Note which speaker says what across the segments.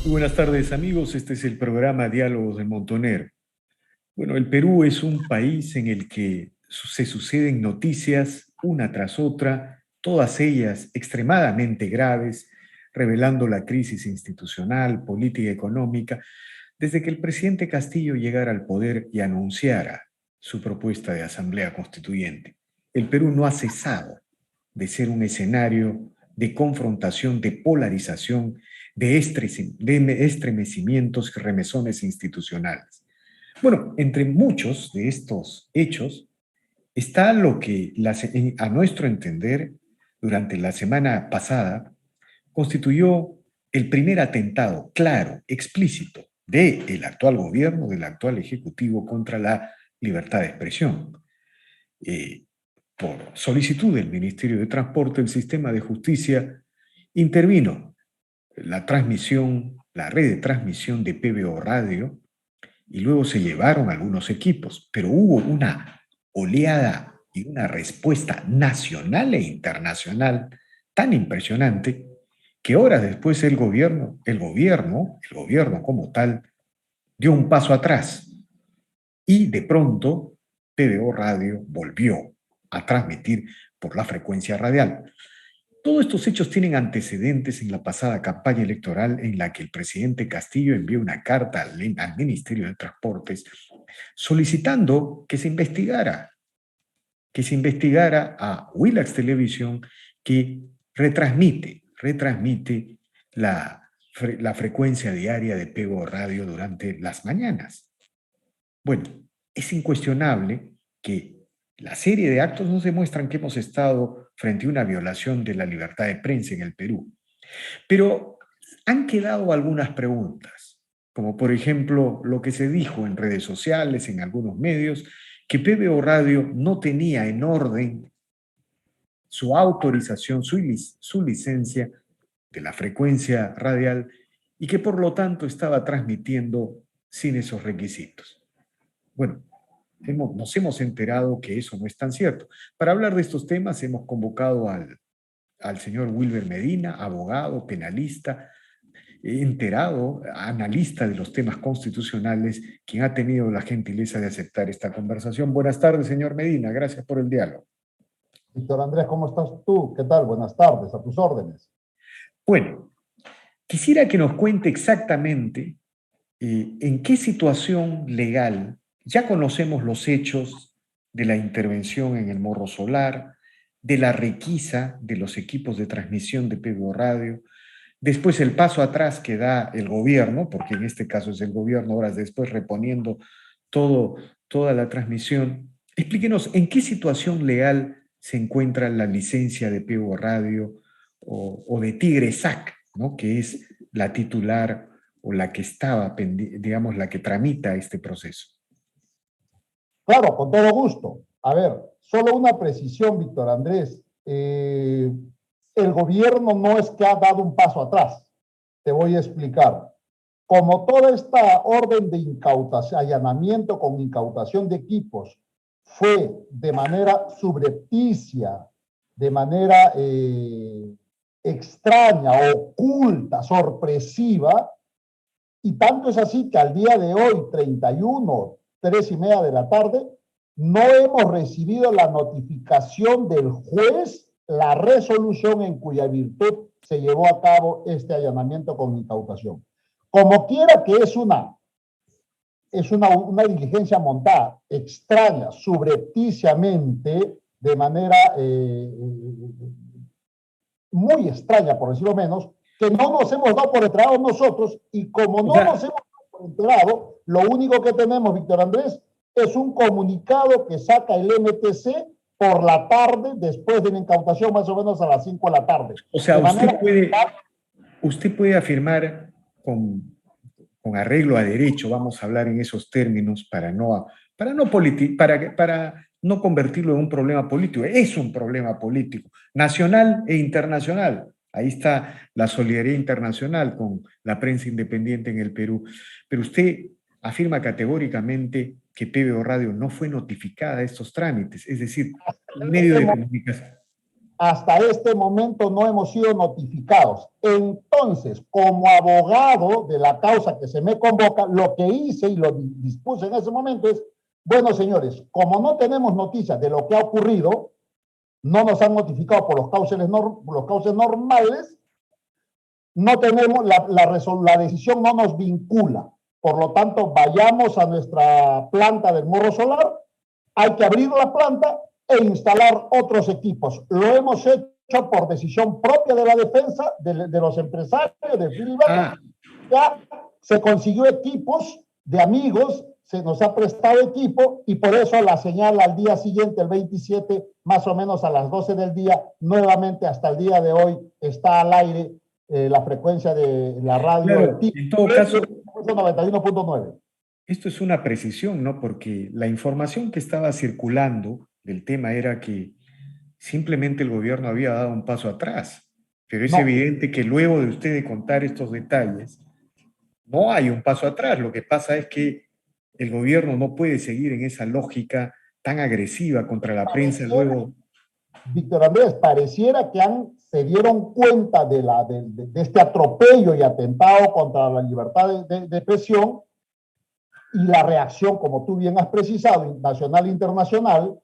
Speaker 1: Muy buenas tardes, amigos. Este es el programa Diálogos de Montonero. Bueno, el Perú es un país en el que se suceden noticias una tras otra, todas ellas extremadamente graves, revelando la crisis institucional, política y económica, desde que el presidente Castillo llegara al poder y anunciara su propuesta de asamblea constituyente. El Perú no ha cesado de ser un escenario de confrontación, de polarización, de estremecimientos y remesones institucionales. Bueno, entre muchos de estos hechos está lo que, a nuestro entender, durante la semana pasada, constituyó el primer atentado claro, explícito, del actual gobierno, del actual ejecutivo contra la libertad de expresión. Eh, por solicitud del Ministerio de Transporte, el sistema de justicia intervino la transmisión, la red de transmisión de PBO Radio, y luego se llevaron algunos equipos, pero hubo una oleada y una respuesta nacional e internacional tan impresionante que horas después el gobierno como tal, dio un paso atrás y de pronto PBO Radio volvió a transmitir por la frecuencia radial. Todos estos hechos tienen antecedentes en la pasada campaña electoral en la que el presidente Castillo envió una carta al Ministerio de Transportes solicitando que se investigara a Willax Televisión, que retransmite la frecuencia diaria de Pego Radio durante las mañanas. Bueno, es incuestionable que la serie de actos nos demuestran que hemos estado frente a una violación de la libertad de prensa en el Perú. Pero han quedado algunas preguntas, como por ejemplo lo que se dijo en redes sociales, en algunos medios, que PBO Radio no tenía en orden su autorización, su licencia de la frecuencia radial y que por lo tanto estaba transmitiendo sin esos requisitos. Bueno, nos hemos enterado que eso no es tan cierto. Para hablar de estos temas hemos convocado al señor Wilber Medina, abogado, penalista, enterado, analista de los temas constitucionales, quien ha tenido la gentileza de aceptar esta conversación. Buenas tardes, señor Medina. Gracias por el diálogo.
Speaker 2: Víctor Andrés, ¿cómo estás tú? ¿Qué tal? Buenas tardes, a tus órdenes.
Speaker 1: Bueno, quisiera que nos cuente exactamente en qué situación legal ya conocemos los hechos de la intervención en el Morro Solar, de la requisa de los equipos de transmisión de PBO Radio, después el paso atrás que da el gobierno, porque en este caso es el gobierno, horas después reponiendo toda la transmisión. Explíquenos en qué situación legal se encuentra la licencia de PBO Radio o de Tigre SAC, ¿no? Que es la titular o la que estaba, digamos, la que tramita este proceso.
Speaker 2: Claro, con todo gusto. A ver, solo una precisión, Víctor Andrés. El gobierno no es que ha dado un paso atrás. Te voy a explicar. Como toda esta orden de incautación, allanamiento con incautación de equipos fue de manera subrepticia, de manera extraña, oculta, sorpresiva, y tanto es así que al día de hoy, 31, 3:30 de la tarde, no hemos recibido la notificación del juez, la resolución en cuya virtud se llevó a cabo este allanamiento con incautación. Como quiera que es una diligencia montada, extraña, subrepticiamente, de manera muy extraña, por decirlo menos, que no nos hemos dado por enterados nosotros, y como no nos hemos dado por enterado, lo único que tenemos, Víctor Andrés, es un comunicado que saca el MTC por la tarde, después de la incautación, más o menos a las 5 de la tarde.
Speaker 1: O sea, usted puede afirmar con arreglo a derecho, vamos a hablar en esos términos para no convertirlo en un problema político. Es un problema político, nacional e internacional. Ahí está la solidaridad internacional con la prensa independiente en el Perú. Pero usted afirma categóricamente que PBO Radio no fue notificada de estos trámites, es decir, un medio de comunicación.
Speaker 2: hasta este momento no hemos sido notificados. Entonces, como abogado de la causa que se me convoca, lo que hice y lo dispuse en ese momento es, bueno, señores, como no tenemos noticias de lo que ha ocurrido, no nos han notificado por los cauces normales, no tenemos, la decisión no nos vincula. Por lo tanto, vayamos a nuestra planta del Morro Solar, hay que abrir la planta e instalar otros equipos. Lo hemos hecho por decisión propia de la defensa, de los empresarios, de Filiberto. Ya se consiguió equipos de amigos, se nos ha prestado equipo y por eso la señal al día siguiente, el 27, más o menos a las 12 del día, nuevamente hasta el día de hoy está al aire la frecuencia de la radio.
Speaker 1: Claro, en todo caso,
Speaker 2: 91.9.
Speaker 1: esto es una precisión, ¿no? Porque la información que estaba circulando del tema era que simplemente el gobierno había dado un paso atrás. Pero es evidente que luego de usted contar estos detalles, no hay un paso atrás. Lo que pasa es que el gobierno no puede seguir en esa lógica tan agresiva contra la prensa luego.
Speaker 2: Víctor Andrés, pareciera que se dieron cuenta de este atropello y atentado contra la libertad de expresión y la reacción, como tú bien has precisado, nacional e internacional,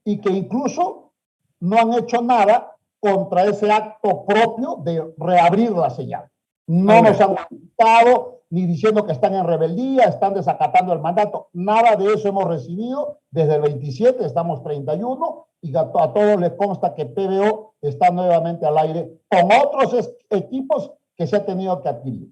Speaker 2: y que incluso no han hecho nada contra ese acto propio de reabrir la señal. No nos han gustado ni diciendo que están en rebeldía, están desacatando el mandato. Nada de eso hemos recibido desde el 27, estamos 31, y a todos les consta que PBO está nuevamente al aire con otros equipos que se ha tenido que adquirir.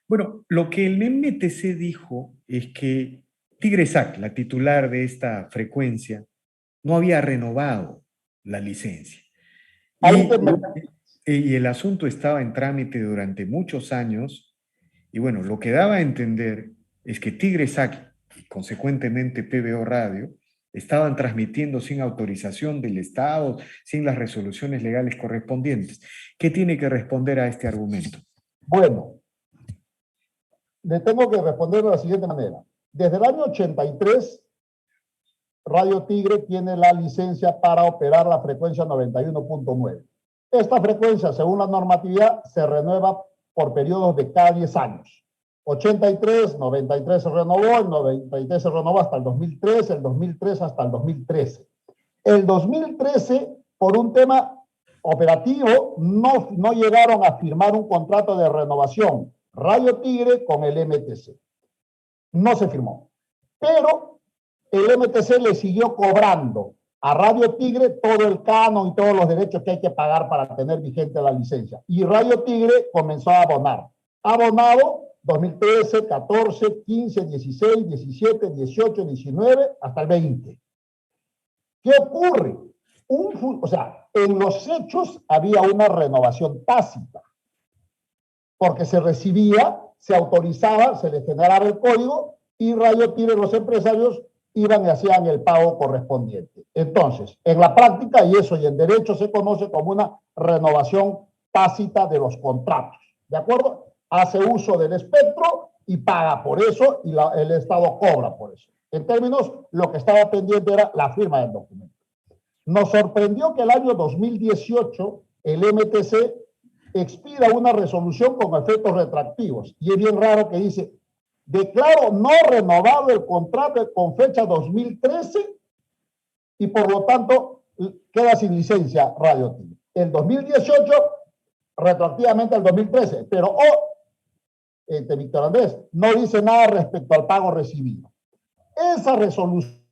Speaker 1: Bueno, lo que el MTC dijo es que Tigresac, la titular de esta frecuencia, no había renovado la licencia. Y el asunto estaba en trámite durante muchos años. Y bueno, lo que daba a entender es que Tigresac y consecuentemente PBO Radio estaban transmitiendo sin autorización del Estado, sin las resoluciones legales correspondientes. ¿Qué tiene que responder a este argumento?
Speaker 2: Bueno, le tengo que responder de la siguiente manera. Desde el año 83, Radio Tigre tiene la licencia para operar la frecuencia 91.9. Esta frecuencia, según la normatividad, se renueva por periodos de cada 10 años. 83, 93 se renovó, el 93 se renovó hasta el 2003, el 2003 hasta el 2013. El 2013, por un tema operativo, no llegaron a firmar un contrato de renovación Radio Tigre con el MTC. No se firmó. Pero el MTC le siguió cobrando a Radio Tigre todo el canon y todos los derechos que hay que pagar para tener vigente la licencia. Y Radio Tigre comenzó a abonar. Abonado 2013, 14, 15, 16, 17, 18, 19, hasta el 20. ¿Qué ocurre? O sea, en los hechos había una renovación tácita, porque se recibía, se autorizaba, se le generaba el código y Radio Tigre, los empresarios, iban y hacían el pago correspondiente. Entonces, en la práctica, y eso y en derecho se conoce como una renovación tácita de los contratos, ¿de acuerdo? Hace uso del espectro y paga por eso y el Estado cobra por eso. En términos, lo que estaba pendiente era la firma del documento. Nos sorprendió que el año 2018 el MTC expida una resolución con efectos retroactivos. Y es bien raro que dice, declaro no renovado el contrato con fecha 2013 y por lo tanto queda sin licencia Radio Tigre. El 2018 retroactivamente al 2013, pero Víctor Andrés no dice nada respecto al pago recibido. Esa resolución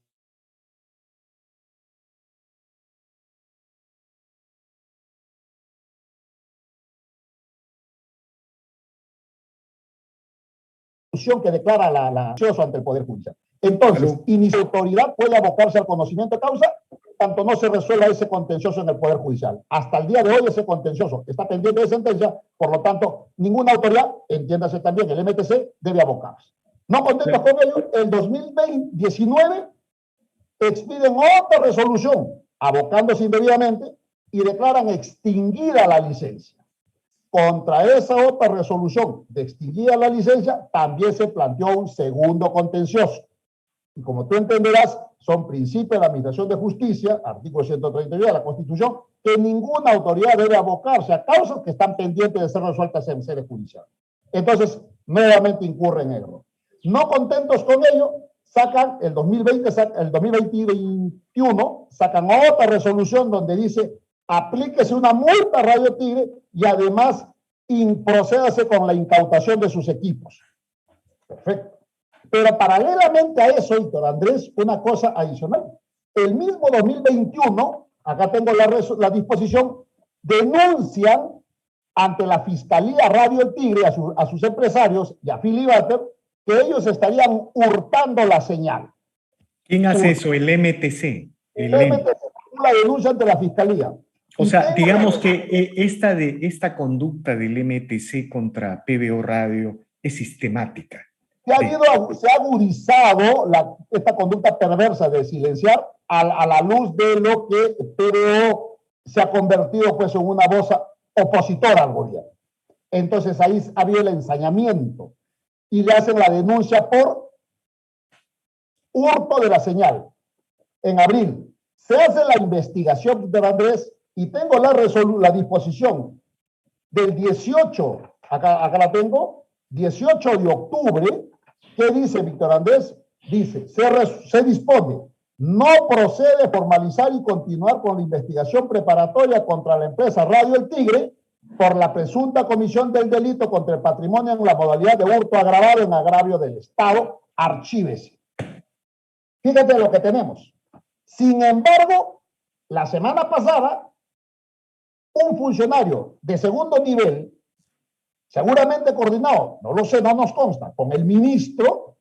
Speaker 2: que declara la acción ante el Poder Judicial. Entonces, y ni su autoridad puede abocarse al conocimiento de causa, tanto no se resuelva ese contencioso en el Poder Judicial. Hasta el día de hoy ese contencioso está pendiente de sentencia, por lo tanto, ninguna autoridad, entiéndase también el MTC, debe abocarse. No contentos con ello, el 2019 expiden otra resolución, abocándose indebidamente, y declaran extinguida la licencia. Contra esa otra resolución de extinguida la licencia, también se planteó un segundo contencioso. Y como tú entenderás, son principios de la Administración de Justicia, artículo 132 de la Constitución, que ninguna autoridad debe abocarse a causas que están pendientes de ser resueltas en sede judicial. Entonces, nuevamente incurre en error. No contentos con ello, sacan el 2020, el 2021, sacan otra resolución donde dice aplíquese una multa a Radio Tigre y además procédase con la incautación de sus equipos. Perfecto. Pero paralelamente a eso, Víctor Andrés, una cosa adicional. El mismo 2021, acá tengo la disposición, denuncian ante la Fiscalía Radio El Tigre a sus empresarios y a Filibater que ellos estarían hurtando la señal.
Speaker 1: ¿Quién hace eso? El MTC.
Speaker 2: El MTC la denuncia ante la Fiscalía.
Speaker 1: O sea, digamos que esta conducta del MTC contra PBO Radio es sistemática.
Speaker 2: Se ha agudizado esta conducta perversa de silenciar a la luz de lo que PBO se ha convertido pues en una voz opositora al gobierno. Entonces ahí había el ensañamiento y le hacen la denuncia por hurto de la señal. En abril se hace la investigación de Andrés y tengo la disposición del 18, acá la tengo, 18 de octubre, ¿qué dice Víctor Andrés? Dice, se dispone, no procede formalizar y continuar con la investigación preparatoria contra la empresa Radio El Tigre por la presunta comisión del delito contra el patrimonio en la modalidad de hurto agravado en agravio del Estado, archívese. Fíjate lo que tenemos. Sin embargo, la semana pasada, un funcionario de segundo nivel, seguramente coordinado, no lo sé, no nos consta, con el ministro,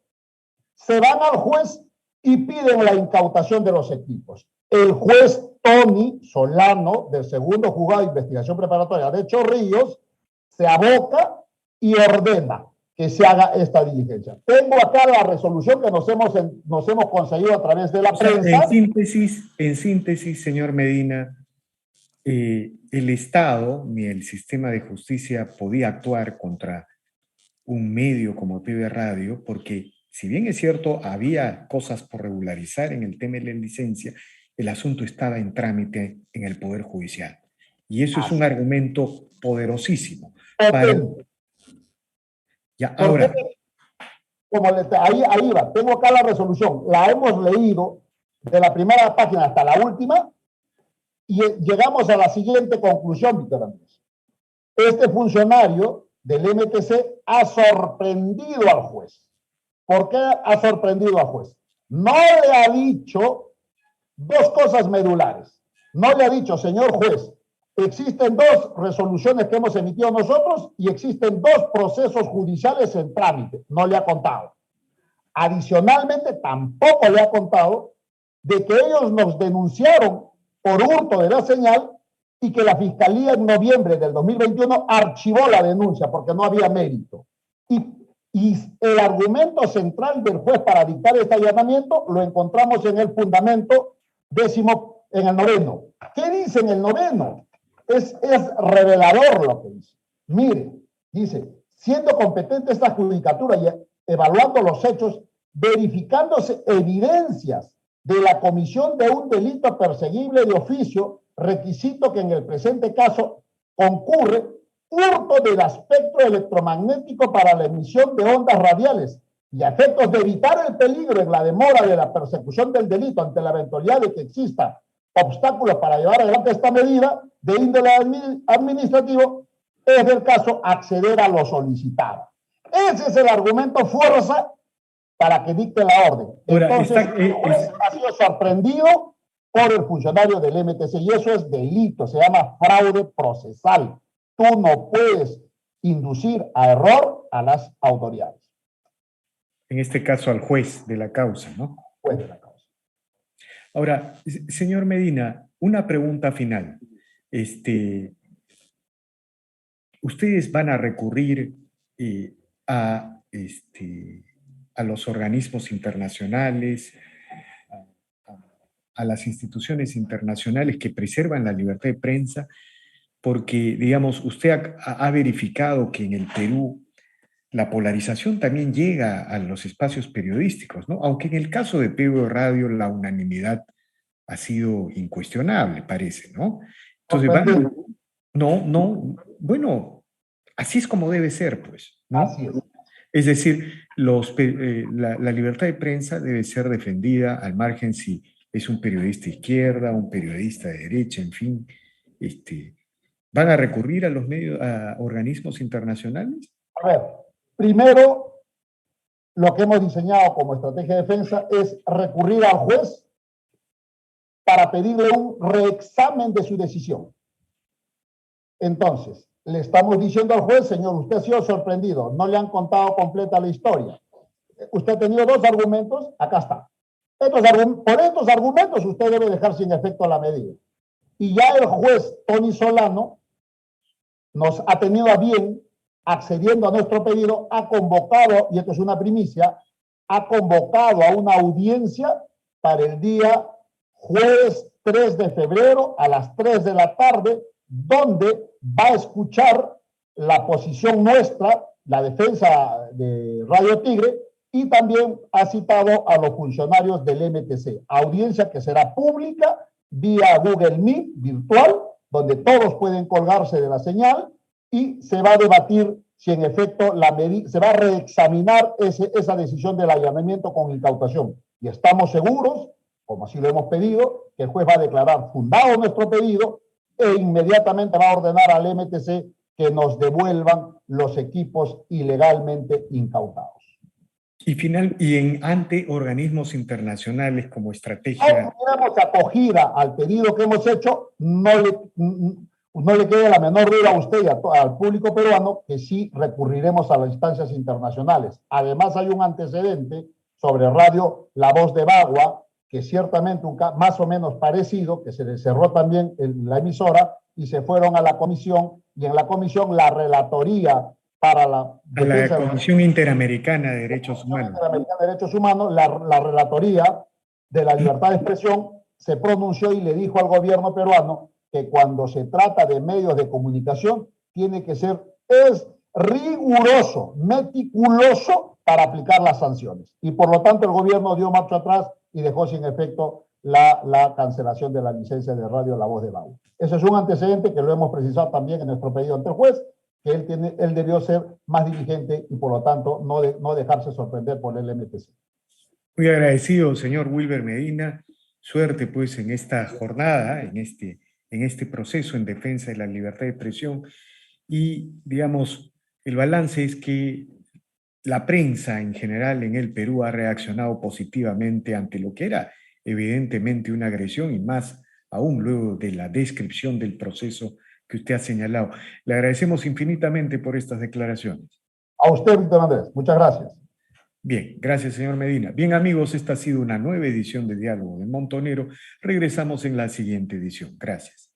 Speaker 2: se van al juez y piden la incautación de los equipos. El juez Tony Solano, del segundo juzgado de investigación preparatoria de Chorrillos, se aboca y ordena que se haga esta diligencia. Tengo acá la resolución que nos hemos conseguido a través de la prensa.
Speaker 1: En síntesis, señor Medina, el Estado ni el sistema de justicia podía actuar contra un medio como PB Radio porque, si bien es cierto, había cosas por regularizar en el tema de la licencia, el asunto estaba en trámite en el Poder Judicial. Y eso es un argumento poderosísimo. Ahora.
Speaker 2: Ahí va, tengo acá la resolución, la hemos leído de la primera página hasta la última y llegamos a la siguiente conclusión, Víctor Andrés. Este funcionario del MTC ha sorprendido al juez. ¿Por qué ha sorprendido al juez? No le ha dicho dos cosas medulares. No le ha dicho, señor juez, existen dos resoluciones que hemos emitido nosotros y existen dos procesos judiciales en trámite. No le ha contado. Adicionalmente, tampoco le ha contado de que ellos nos denunciaron por hurto de la señal y que la Fiscalía en noviembre del 2021 archivó la denuncia porque no había mérito. Y el argumento central del juez para dictar este allanamiento lo encontramos en el fundamento décimo, en el noveno. ¿Qué dice en el noveno? Es revelador lo que dice. Mire, dice, siendo competente esta judicatura y evaluando los hechos, verificándose evidencias de la comisión de un delito perseguible de oficio, requisito que en el presente caso concurre hurto del espectro electromagnético para la emisión de ondas radiales y a efectos de evitar el peligro en la demora de la persecución del delito ante la eventualidad de que exista obstáculos para llevar adelante esta medida de índole administrativo, es del caso acceder a lo solicitado. Ese es el argumento fuerza para que dicte la orden. Entonces, el juez ha sido sorprendido por el funcionario del MTC y eso es delito, se llama fraude procesal. Tú no puedes inducir a error a las autoridades.
Speaker 1: En este caso al juez de la causa, ¿no?
Speaker 2: Juez de la causa.
Speaker 1: Ahora, señor Medina, una pregunta final. ¿Ustedes van a recurrir a los organismos internacionales, a las instituciones internacionales que preservan la libertad de prensa? Porque, digamos, usted ha verificado que en el Perú la polarización también llega a los espacios periodísticos, ¿no? Aunque en el caso de PBO Radio la unanimidad ha sido incuestionable, parece, ¿no? Entonces,
Speaker 2: Sorprendente.
Speaker 1: bueno, así es como debe ser, pues, ¿no?
Speaker 2: Así es.
Speaker 1: Es decir, la libertad de prensa debe ser defendida al margen si es un periodista de izquierda, un periodista de derecha, en fin. ¿Van a recurrir a los medios, a organismos internacionales?
Speaker 2: A ver, primero, lo que hemos diseñado como estrategia de defensa es recurrir al juez para pedirle un reexamen de su decisión. Entonces, le estamos diciendo al juez, señor, usted ha sido sorprendido, no le han contado completa la historia. Usted ha tenido dos argumentos, acá está. Por estos argumentos usted debe dejar sin efecto la medida. Y ya el juez Tony Solano nos ha tenido a bien, accediendo a nuestro pedido, ha convocado, y esto es una primicia, ha convocado a una audiencia para el día jueves 3 de febrero a las 3 de la tarde, donde va a escuchar la posición nuestra, la defensa de Radio Tigre, y también ha citado a los funcionarios del MTC. Audiencia que será pública vía Google Meet virtual, donde todos pueden colgarse de la señal y se va a debatir si en efecto se va a reexaminar esa decisión del allanamiento con incautación. Y estamos seguros, como así lo hemos pedido, que el juez va a declarar fundado nuestro pedido e inmediatamente va a ordenar al MTC que nos devuelvan los equipos ilegalmente incautados.
Speaker 1: Y ante organismos internacionales como estrategia.
Speaker 2: No tuviéramos acogida al pedido que hemos hecho, no le quede la menor duda a usted y al público peruano que sí recurriremos a las instancias internacionales. Además, hay un antecedente sobre Radio La Voz de Bagua, que ciertamente más o menos parecido, que se le cerró también la emisora y se fueron a la comisión, y en la comisión la relatoría para la
Speaker 1: Comisión Interamericana de Derechos Humanos.
Speaker 2: La relatoría de la libertad de expresión se pronunció y le dijo al gobierno peruano que cuando se trata de medios de comunicación tiene que ser riguroso, meticuloso para aplicar las sanciones. Y por lo tanto el gobierno dio marcha atrás y dejó sin efecto la cancelación de la licencia de Radio La Voz de Bagua. Ese es un antecedente que lo hemos precisado también en nuestro pedido ante el juez, que él debió ser más diligente y por lo tanto no dejarse sorprender por el MTC.
Speaker 1: Muy agradecido, señor Wilber Medina. Suerte pues en esta jornada, en este proceso en defensa de la libertad de expresión. Y digamos, el balance es que la prensa en general en el Perú ha reaccionado positivamente ante lo que era evidentemente una agresión y más aún luego de la descripción del proceso que usted ha señalado. Le agradecemos infinitamente por estas declaraciones.
Speaker 2: A usted, Víctor Andrés. Muchas gracias.
Speaker 1: Bien, gracias, señor Medina. Bien, amigos, esta ha sido una nueva edición de Diálogo de Montonero. Regresamos en la siguiente edición. Gracias.